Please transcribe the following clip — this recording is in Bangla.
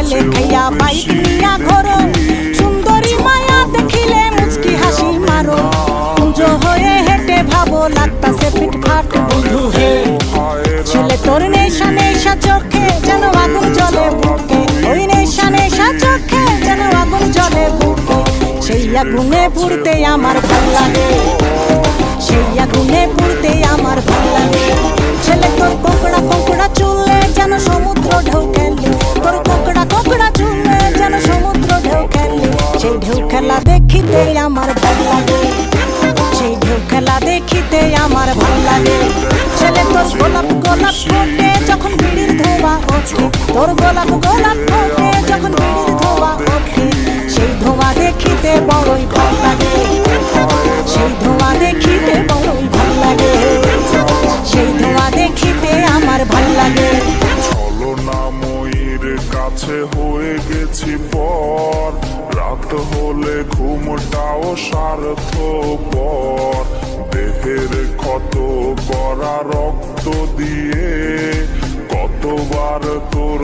ছেলে খাইয়া বাইক নিয়া ঘোরো, সুন্দরী মায়া দেখিলে মুচকি হাসি মারো, কুঞ্জ হয়ে হেঁটে ভাবো লাগতাছে ফিটফাট বন্ধু হে। ছেলে তোর নেশা নেশা চোখে যেন আগুন জ্বলে বুকে, ওই নেশা নেশা চোখে যেন আগুন জ্বলে বুকে, সেই আগুনে পুড়তে আমার ভাল লাগে, সেই আগুনে পুড়তে আমার ভাল লাগে। ছেলে তোর কোকড়া কোকড়া চুলে যেন সমুদ্র ঢেউ খেলে, তোর কোকড়া কোকড়া চুলে যেন সমুদ্র ঢেউ খেলে, সেই ঢেউ খেলা দেখিতে আমার ভাল লাগে, সেই ঢেউ খেলা দেখিতে আমার ভাল লাগে। ছেলে তোর গোলাপ গোলাপ ফোটে যখন বিড়ির ধোঁয়া ওঠে, তোর গোলাপ গোলাপ ফোটে যখন বিড়ির ধোঁয়া ওঠে, সেই ধোঁয়া দেখিতে বড়ই ভাল লাগে, সেই ধোঁয়া দেখিতে বড়ই ভাল লাগে, সেই ধোঁয়া দেখিতে আমার ভাল লাগে। ছলনাময়ীর কাছে হয়ে গেছি পর, রাত হলে ঘুমটাও স্বার্থপর, দেহের ক্ষত করা রক্ত দিয়ে কতবার তোর